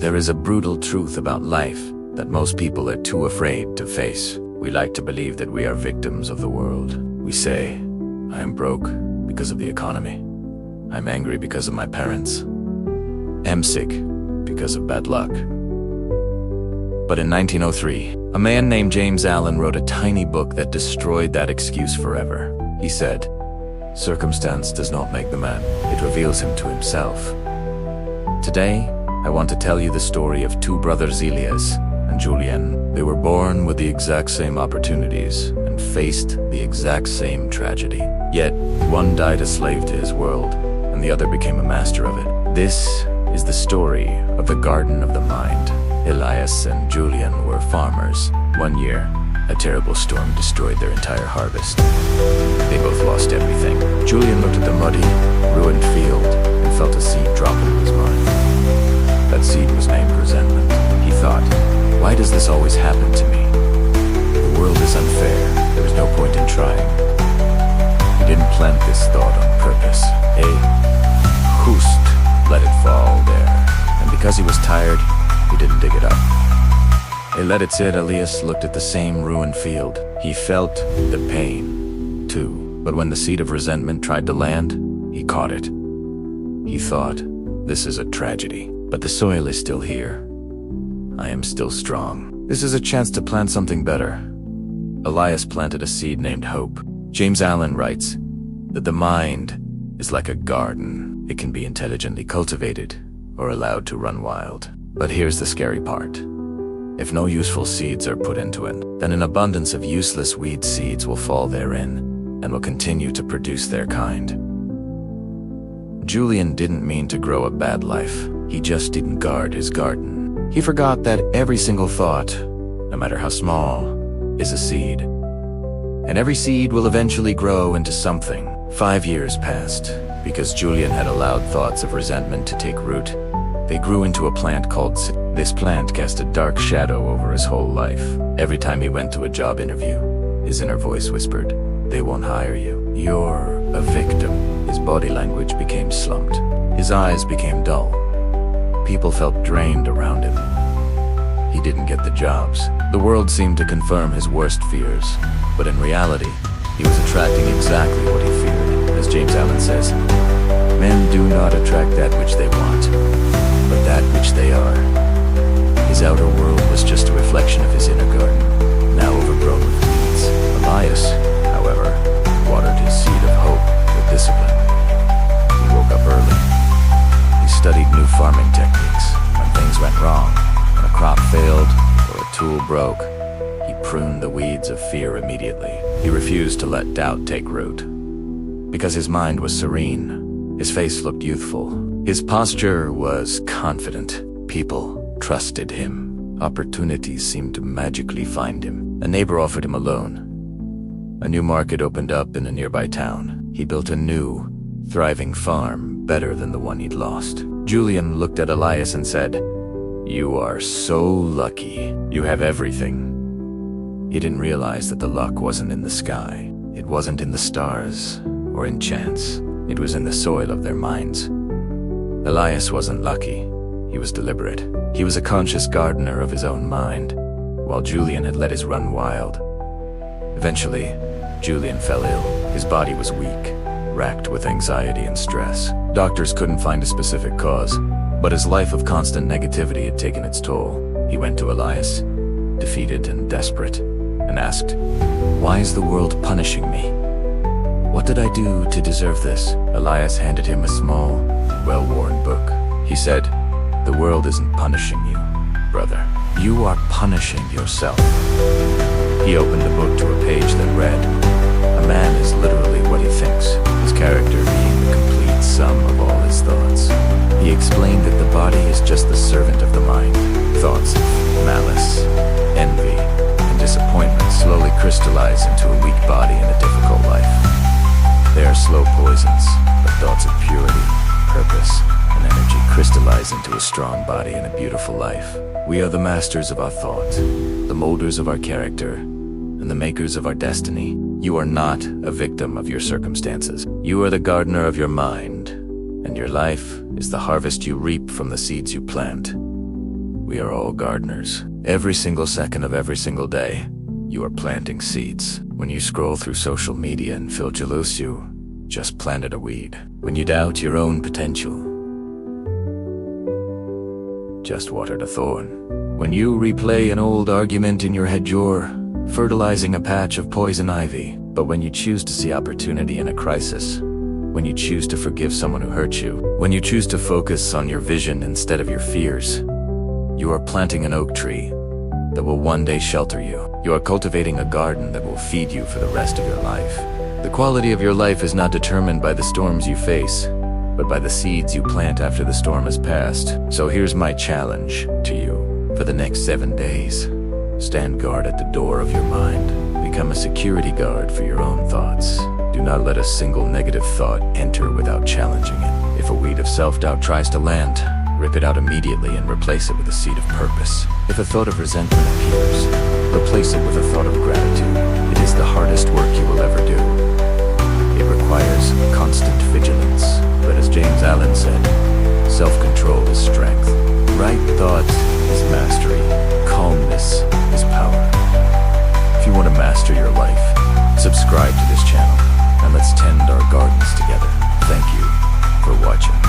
There is a brutal truth about life that most people are too afraid to face. We like to believe that we are victims of the world. We say, I am broke because of the economy. I'm angry because of my parents. I'm sick because of bad luck. But in 1903, a man named James Allen wrote a tiny book that destroyed that excuse forever. He said, "Circumstance does not make the man, it reveals him to himself." Today, I want to tell you the story of two brothers, Elias and Julian. They were born with the exact same opportunities and faced the exact same tragedy. Yet, one died a slave to his world, and the other became a master of it. This is the story of the Garden of the Mind. Elias and Julian were farmers. One year, a terrible storm destroyed their entire harvest. They both lost everything. Julian looked at the muddy, ruined field and felt a seed drop into his mind. That seed was named resentment. He thought, why does this always happen to me? The world is unfair. There is no point in trying. He didn't plant this thought on purpose. Hoost let it fall there. And because he was tired, he didn't dig it up. He let it sit. Elias looked at the same ruined field. He felt the pain, too. But when the seed of resentment tried to land, he caught it. He thought, this is a tragedy. But the soil is still here. I am still strong. This is a chance to plant something better. Elias planted a seed named hope. James Allen writes that the mind is like a garden. It can be intelligently cultivated or allowed to run wild. But here's the scary part. If no useful seeds are put into it, then an abundance of useless weed seeds will fall therein and will continue to produce their kind. Julian didn't mean to grow a bad life. He just didn't guard his garden. He forgot that every single thought, no matter how small, is a seed. And every seed will eventually grow into something. 5 years passed. Because Julian had allowed thoughts of resentment to take root, they grew into a plant called This plant cast a dark shadow over his whole life. Every time he went to a job interview, his inner voice whispered, they won't hire you. You're a victim. His body language became slumped. His eyes became dull. People felt drained around him. He didn't get the jobs. The world seemed to confirm his worst fears. But in reality, he was attracting exactly what he feared. As James Allen says, men do not attract that which they want, but that which they are. His outer world was just a reflection of his inner garden, now overgrown with weeds. Elias, however, watered his seed of hope with discipline. He woke up early. He studied new farming techniques. When things went wrong, when a crop failed or a tool broke, he pruned the weeds of fear immediately. He refused to let doubt take root. Because his mind was serene, his face looked youthful. His posture was confident. People trusted him. Opportunities seemed to magically find him. A neighbor offered him a loan. A new market opened up in a nearby town. He built a new, thriving farm, better than the one he'd lost. Julian looked at Elias and said, "You are so lucky. You have everything." He didn't realize that the luck wasn't in the sky. It wasn't in the stars or in chance. It was in the soil of their minds. Elias wasn't lucky. He was deliberate. He was a conscious gardener of his own mind, while Julian had let his run wild. Eventually, Julian fell ill. His body was weak, racked with anxiety and stress. Doctors couldn't find a specific cause, but his life of constant negativity had taken its toll. He went to Elias, defeated and desperate, and asked, "Why is the world punishing me? What did I do to deserve this?" Elias handed him a small, well-worn book. He said, "The world isn't punishing you, brother. You are punishing yourself." He opened the book to a page that read, "A man is literally what he thinks, his character being the complete sum of all his thoughts." He explained that the body is just the servant of the mind. Thoughts of malice, envy, and disappointment slowly crystallize into a weak body and a difficult life. They are slow poisons, but thoughts of purity, purpose, and energy crystallize into a strong body and a beautiful life. We are the masters of our thought, the molders of our character, and the makers of our destiny. You are not a victim of your circumstances. You are the gardener of your mind, and your life is the harvest you reap from the seeds you plant. We are all gardeners. Every single second of every single day, you are planting seeds. When you scroll through social media and feel jealous, you just planted a weed. When you doubt your own potential, just watered a thorn. When you replay an old argument in your head, you're fertilizing a patch of poison ivy. But when you choose to see opportunity in a crisis, when you choose to forgive someone who hurt you, when you choose to focus on your vision instead of your fears, you are planting an oak tree that will one day shelter you. You are cultivating a garden that will feed you for the rest of your life. The quality of your life is not determined by the storms you face, but by the seeds you plant after the storm has passed. So here's my challenge to you. For the next 7 days, stand guard at the door of your mind. Become a security guard for your own thoughts. Do not let a single negative thought enter without challenging it. If a weed of self-doubt tries to land, rip it out immediately and replace it with a seed of purpose. If a thought of resentment appears, replace it with a thought of gratitude. It is the hardest work you will ever do. It requires constant vigilance. But as James Allen said, self-control is strength. Right thought is mastery. Calmness is power. If you want to master your life, subscribe to this channel and let's tend our gardens together. Thank you for watching.